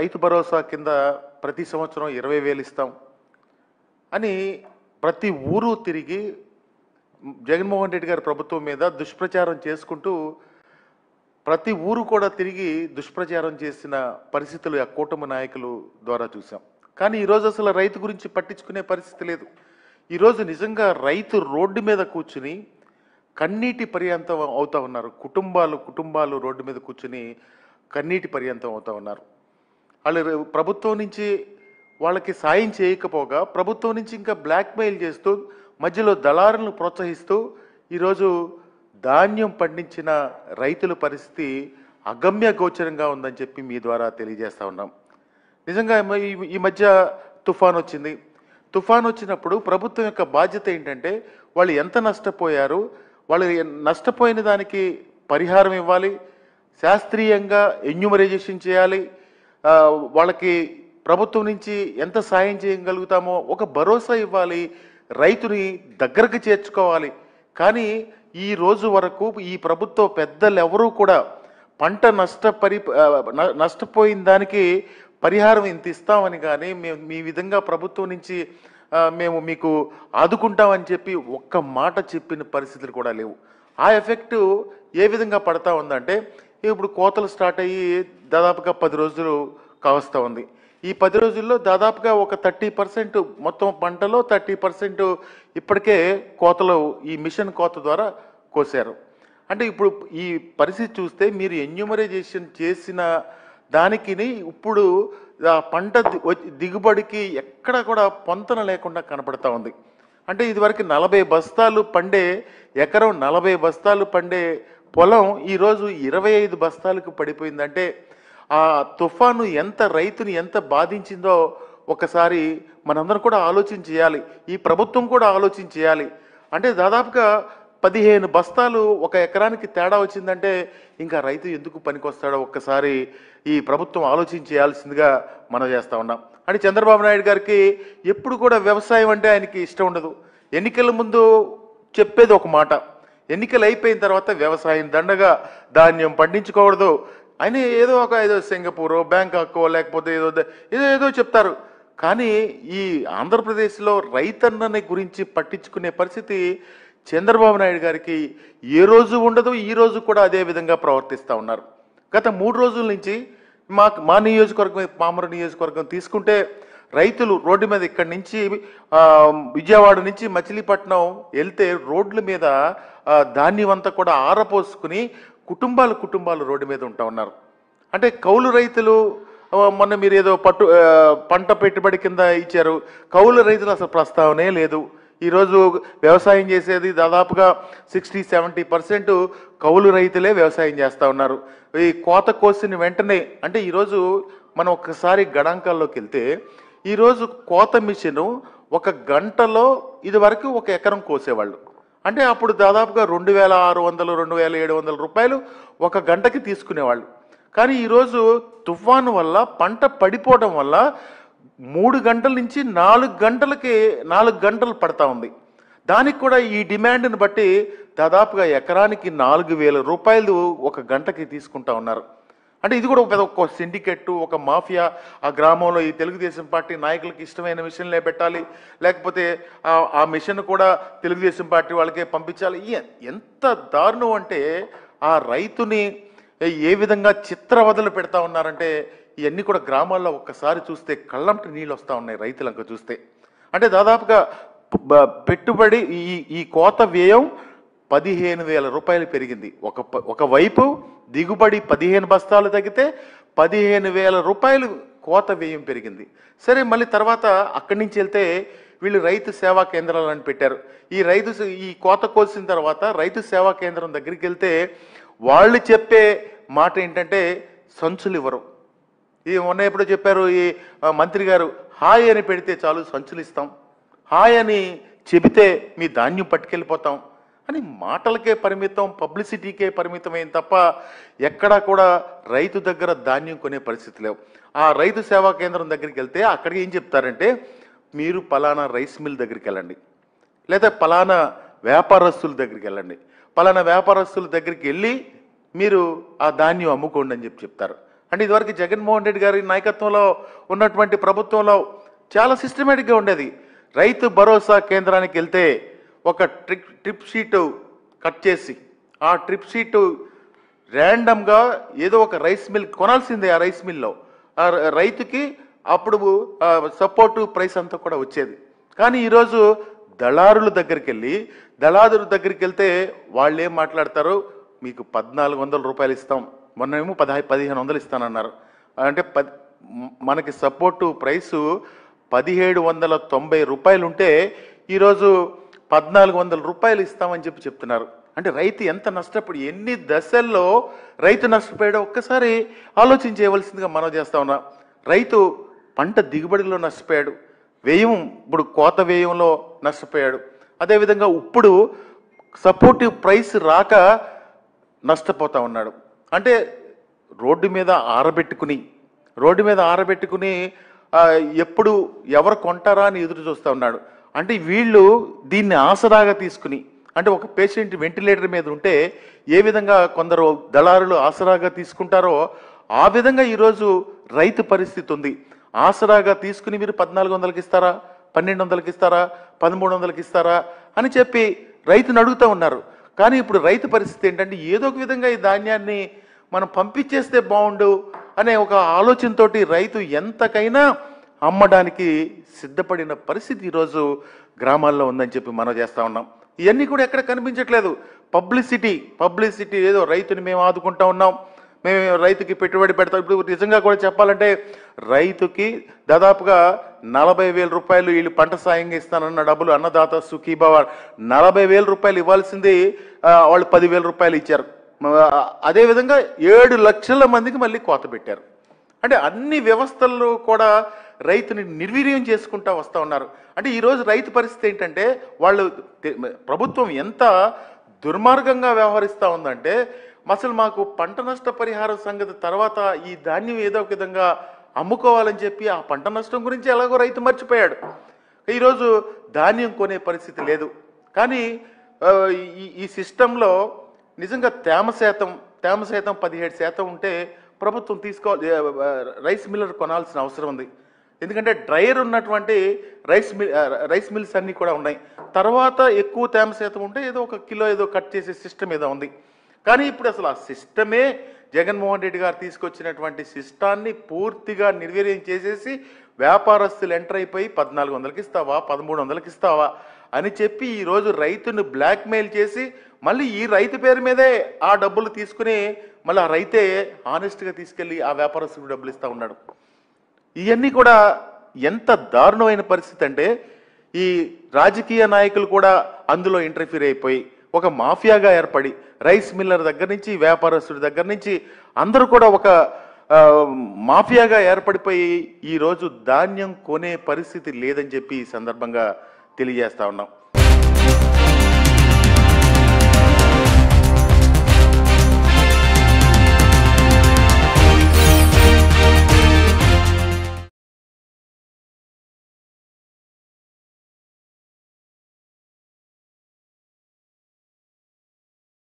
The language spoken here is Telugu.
రైతు భరోసా కింద ప్రతి సంవత్సరం 20,000 ఇస్తాం అని ప్రతి ఊరు తిరిగి జగన్మోహన్ రెడ్డి గారి ప్రభుత్వం మీద దుష్ప్రచారం చేసుకుంటూ ప్రతి ఊరు కూడా తిరిగి దుష్ప్రచారం చేసిన పరిస్థితులు ఆ కూటమి నాయకులు ద్వారా చూసాం. కానీ ఈరోజు అసలు రైతు గురించి పట్టించుకునే పరిస్థితి లేదు. ఈరోజు నిజంగా రైతు రోడ్డు మీద కూర్చుని కన్నీటి పర్యంతం అవుతా ఉన్నారు. కుటుంబాలు రోడ్డు మీద కూర్చుని కన్నీటి పర్యంతం అవుతా ఉన్నారు. వాళ్ళు ప్రభుత్వం నుంచి వాళ్ళకి సాయం చేయకపోగా ప్రభుత్వం నుంచి ఇంకా బ్లాక్మెయిల్ చేస్తూ మధ్యలో దళారులను ప్రోత్సహిస్తూ ఈరోజు ధాన్యం పండించిన రైతుల పరిస్థితి అగమ్య గోచరంగా ఉందని చెప్పి మీ ద్వారా తెలియజేస్తా ఉన్నాం. నిజంగా ఈ మధ్య తుఫాన్ వచ్చింది. తుఫాన్ వచ్చినప్పుడు ప్రభుత్వం యొక్క బాధ్యత ఏంటంటే వాళ్ళు ఎంత నష్టపోయారు, వాళ్ళు నష్టపోయిన దానికి పరిహారం ఇవ్వాలి, శాస్త్రీయంగా ఎన్యూమరైజేషన్ చేయాలి, వాళ్ళకి ప్రభుత్వం నుంచి ఎంత సాయం చేయగలుగుతామో ఒక భరోసా ఇవ్వాలి, రైతుని దగ్గరకు చేర్చుకోవాలి. కానీ ఈ రోజు వరకు ఈ ప్రభుత్వ పెద్దలు ఎవరూ కూడా పంట నష్టపోయిన దానికి పరిహారం ఇంత ఇస్తామని కానీ మేము మీ విధంగా ప్రభుత్వం నుంచి మేము మీకు ఆదుకుంటామని చెప్పి ఒక్క మాట చెప్పిన పరిస్థితులు కూడా లేవు. ఆ ఎఫెక్టు ఏ విధంగా పడతా ఉందంటే ఇప్పుడు కోతలు స్టార్ట్ అయ్యి దాదాపుగా 10 రోజులు కావస్తూ ఉంది. ఈ 10 రోజుల్లో దాదాపుగా ఒక 30% మొత్తం పంటలో 30% ఇప్పటికే కోతలు ఈ మిషన్ కోత ద్వారా కోసారు. అంటే ఇప్పుడు ఈ పరిస్థితి చూస్తే మీరు ఎన్యూమరైజేషన్ చేసిన దానికి ఇప్పుడు పంట దిగుబడికి ఎక్కడ కూడా పొంతన లేకుండా కనపడతా ఉంది. అంటే ఇదివరకు 40 బస్తాలు పండే ఎకరం 40 బస్తాలు పండే పొలం ఈరోజు 25 బస్తాలకు పడిపోయిందంటే ఆ తుఫాను రైతుని ఎంత బాధించిందో ఒకసారి మనందరం కూడా ఆలోచన చేయాలి. ఈ ప్రభుత్వం కూడా ఆలోచన చేయాలి. అంటే దాదాపుగా 15 బస్తాలు ఒక ఎకరానికి తేడా వచ్చిందంటే ఇంకా రైతు ఎందుకు పనికొస్తాడో ఒక్కసారి ఈ ప్రభుత్వం ఆలోచన చేయాల్సిందిగా మనం చేస్తూ ఉన్నాం. అంటే చంద్రబాబు నాయుడు గారికి ఎప్పుడు కూడా వ్యవసాయం అంటే ఆయనకి ఇష్టం ఉండదు. ఎన్నికల ముందు చెప్పేది ఒక మాట, ఎన్నికలు అయిపోయిన తర్వాత వ్యవసాయం దండగా, ధాన్యం పండించుకోకూడదు, ఆయన ఏదో సింగపూరో బ్యాంకాకో లేకపోతే ఏదో చెప్తారు. కానీ ఈ ఆంధ్రప్రదేశ్లో రైతన్నని గురించి పట్టించుకునే పరిస్థితి చంద్రబాబు నాయుడు గారికి ఏ రోజు ఉండదు. ఈ రోజు కూడా అదే విధంగా ప్రవర్తిస్తూ ఉన్నారు. గత 3 రోజుల నుంచి మా నియోజకవర్గం పామరు నియోజకవర్గం తీసుకుంటే రైతులు రోడ్డు మీద ఇక్కడి నుంచి విజయవాడ నుంచి మచిలీపట్నం వెళ్తే రోడ్ల మీద ధాన్యం అంతా కూడా ఆరపోసుకుని కుటుంబాలు రోడ్డు మీద ఉంటా ఉన్నారు. అంటే కౌలు రైతులు మొన్న మీరు ఏదో పంట పెట్టుబడి కింద ఇచ్చారు, కౌలు రైతులు అసలు ప్రస్తావనే లేదు. ఈరోజు వ్యవసాయం చేసేది దాదాపుగా 60-70% కౌలు రైతులే వ్యవసాయం చేస్తూ ఉన్నారు. ఈ కోత కోసిన వెంటనే అంటే ఈరోజు మనం ఒక్కసారి గణాంకాల్లోకి వెళ్తే ఈరోజు కోత మిషను 1 గంటలో ఇది వరకు 1 ఎకరం కోసేవాళ్ళు. అంటే అప్పుడు దాదాపుగా 2,600-2,700 రూపాయలు 1 గంటకి తీసుకునేవాళ్ళు. కానీ ఈరోజు తుఫాను వల్ల పంట పడిపోవడం వల్ల 3 గంటల నుంచి 4 గంటలు పడతా ఉంది. దానికి కూడా ఈ డిమాండ్ని బట్టి దాదాపుగా ఎకరానికి 4,000 రూపాయలు 1 గంటకి తీసుకుంటా ఉన్నారు. అంటే ఇది కూడా ఒక సిండికేట్, ఒక మాఫియా. ఆ గ్రామంలో ఈ తెలుగుదేశం పార్టీ నాయకులకి ఇష్టమైన మిషన్లే పెట్టాలి, లేకపోతే ఆ మిషన్ కూడా తెలుగుదేశం పార్టీ వాళ్ళకే పంపించాలి. ఎంత దారుణం అంటే ఆ రైతుని ఏ విధంగా చిత్రవదలు పెడతా ఉన్నారంటే ఇవన్నీ కూడా గ్రామాల్లో ఒక్కసారి చూస్తే కళ్ళంటి నీళ్ళు వస్తూ ఉన్నాయి రైతులంక చూస్తే. అంటే దాదాపుగా పెట్టుబడి ఈ కోత వ్యయం 15,000 రూపాయలు పెరిగింది. ఒకవైపు దిగుబడి 15 బస్తాలు తగ్గితే 15,000 రూపాయలు కోత వ్యయం పెరిగింది. సరే, మళ్ళీ తర్వాత అక్కడి నుంచి వెళ్తే వీళ్ళు రైతు సేవా కేంద్రాలని పెట్టారు. ఈ కోత కోసిన తర్వాత రైతు సేవా కేంద్రం దగ్గరికి వెళ్తే వాళ్ళు చెప్పే మాట ఏంటంటే సంచులు ఇవ్వరు. మొన్న ఎప్పుడో చెప్పారు ఈ మంత్రి గారు, హాయ్ అని పెడితే చాలు సంచులు ఇస్తాం, హాయ్ అని చెబితే మీ ధాన్యం పట్టుకెళ్ళిపోతాం అని మాటలకే పరిమితం, పబ్లిసిటీకే పరిమితమైన తప్ప ఎక్కడా కూడా రైతు దగ్గర ధాన్యం కొనే పరిస్థితి లేవు. ఆ రైతు సేవా కేంద్రం దగ్గరికి వెళ్తే అక్కడికి ఏం చెప్తారంటే మీరు పలానా రైస్ మిల్ దగ్గరికి వెళ్ళండి, లేదా పలానా వ్యాపారస్తుల దగ్గరికి వెళ్ళండి, పలానా వ్యాపారస్తుల దగ్గరికి వెళ్ళి మీరు ఆ ధాన్యం అమ్ముకోండి అని చెప్తారు. అంటే ఇదివరకు జగన్మోహన్ రెడ్డి గారి నాయకత్వంలో ఉన్నటువంటి ప్రభుత్వంలో చాలా సిస్టమేటిక్గా ఉండేది. రైతు భరోసా కేంద్రానికి వెళ్తే ఒక ట్రిప్ షీటు కట్ చేసి ఆ ట్రిప్ షీటు ర్యాండమ్గా ఏదో ఒక రైస్ మిల్ కొనాల్సిందే. ఆ రైస్ మిల్లో ఆ రైతుకి అప్పుడు సపోర్టు ప్రైస్ అంతా కూడా వచ్చేది. కానీ ఈరోజు దళారుల దగ్గరికి వెళ్తే వాళ్ళు ఏం మాట్లాడతారు, మీకు 1400 రూపాయలు ఇస్తాం, మొన్నేమో 1500 ఇస్తానన్నారు. అంటే మనకి సపోర్టు ప్రైసు 1790 రూపాయలు ఉంటే ఈరోజు 1400 రూపాయలు ఇస్తామని చెప్తున్నారు. అంటే రైతు ఎంత నష్టపోయి, ఎన్ని దశల్లో రైతు నష్టపోయాడో ఒక్కసారి ఆలోచించేయవలసిందిగా మనం చేస్తా ఉన్నాం. రైతు పంట దిగుబడిలో నష్టపోయాడు, ఇప్పుడు కోత వ్యయంలో నష్టపోయాడు. అదేవిధంగా ఇప్పుడు సపోర్టివ్ ప్రైస్ రాక నష్టపోతా ఉన్నాడు. అంటే రోడ్డు మీద ఆరబెట్టుకుని ఎప్పుడు ఎవరు కొంటారా అని ఎదురు చూస్తూ ఉన్నాడు. అంటే వీళ్ళు దీన్ని ఆసరాగా తీసుకుని, అంటే ఒక పేషెంట్ వెంటిలేటర్ మీద ఉంటే ఏ విధంగా కొందరు దళారులు ఆసరాగా తీసుకుంటారో ఆ విధంగా ఈరోజు రైతు పరిస్థితి ఉంది. ఆసరాగా తీసుకుని మీరు 1400కి ఇస్తారా, 1200కి ఇస్తారా, 1300కి ఇస్తారా అని చెప్పి రైతును అడుగుతూ ఉన్నారు. కానీ ఇప్పుడు రైతు పరిస్థితి ఏంటంటే ఏదో ఒక విధంగా ఈ ధాన్యాన్ని మనం పంపించేస్తే బాగుండు అనే ఒక ఆలోచనతోటి రైతు ఎంతకైనా అమ్మడానికి సిద్ధపడిన పరిస్థితి ఈరోజు గ్రామాల్లో ఉందని చెప్పి మనం చేస్తూ ఉన్నాం. ఇవన్నీ కూడా ఎక్కడ కనిపించట్లేదు. పబ్లిసిటీ ఏదో రైతుని మేము ఆదుకుంటా ఉన్నాం, మేము రైతుకి పెట్టుబడి పెడతాం. ఇప్పుడు నిజంగా కూడా చెప్పాలంటే రైతుకి దాదాపుగా 40,000 రూపాయలు వీళ్ళు పంట సాయంగా ఇస్తానన్న డబ్బులు అన్నదాత సుఖీభావ 40,000 రూపాయలు ఇవ్వాల్సింది వాళ్ళు 10,000 రూపాయలు ఇచ్చారు. అదేవిధంగా 7 లక్షల మందికి మళ్ళీ కోత పెట్టారు. అంటే అన్ని వ్యవస్థల్లో కూడా రైతుని నిర్వీర్యం చేసుకుంటా వస్తూ ఉన్నారు. అంటే ఈరోజు రైతు పరిస్థితి ఏంటంటే ప్రభుత్వం ఎంత దుర్మార్గంగా వ్యవహరిస్తూ ఉందంటే అసలు మాకు పంట నష్ట పరిహారం సంగతి తర్వాత ఈ ధాన్యం ఏదో ఒక విధంగా అమ్ముకోవాలని చెప్పి ఆ పంట నష్టం గురించి ఎలాగో రైతు మర్చిపోయాడు. ఈరోజు ధాన్యం కొనే పరిస్థితి లేదు. కానీ ఈ సిస్టంలో నిజంగా తేమ శాతం 17% ఉంటే ప్రభుత్వం రైస్ మిల్లర్ కొనాల్సిన అవసరం ఉంది. ఎందుకంటే డ్రైయర్ ఉన్నటువంటి రైస్ మిల్స్ అన్నీ కూడా ఉన్నాయి. తర్వాత ఎక్కువ తేమ శాతం ఉంటే ఏదో ఒక కిలో ఏదో కట్ చేసే సిస్టమ్ ఏదో ఉంది. కానీ ఇప్పుడు అసలు ఆ సిస్టమే జగన్మోహన్ రెడ్డి గారు తీసుకొచ్చినటువంటి సిస్టాన్ని పూర్తిగా నిర్వీర్యం చేసేసి వ్యాపారస్తులు ఎంటర్ అయిపోయి 1400కి ఇస్తావా, 1300కి ఇస్తావా అని చెప్పి ఈరోజు రైతును బ్లాక్మెయిల్ చేసి మళ్ళీ ఈ రైతు పేరు మీదే ఆ డబ్బులు తీసుకుని మళ్ళీ ఆ రైతే ఆనెస్ట్గా తీసుకెళ్ళి ఆ వ్యాపారస్తులకు డబ్బులు ఇస్తూ ఉన్నాడు. ఇవన్నీ కూడా ఎంత దారుణమైన పరిస్థితి అంటే ఈ రాజకీయ నాయకులు కూడా అందులో ఇంటర్ఫీర్ అయిపోయి ఒక మాఫియాగా ఏర్పడి రైస్ మిల్లర్ దగ్గర నుంచి వ్యాపారస్తుడి దగ్గర నుంచి అందరూ కూడా ఒక మాఫియాగా ఏర్పడిపోయి ఈరోజు ధాన్యం కొనే పరిస్థితి లేదని చెప్పి ఈ సందర్భంగా తెలియజేస్తా ఉన్నాం.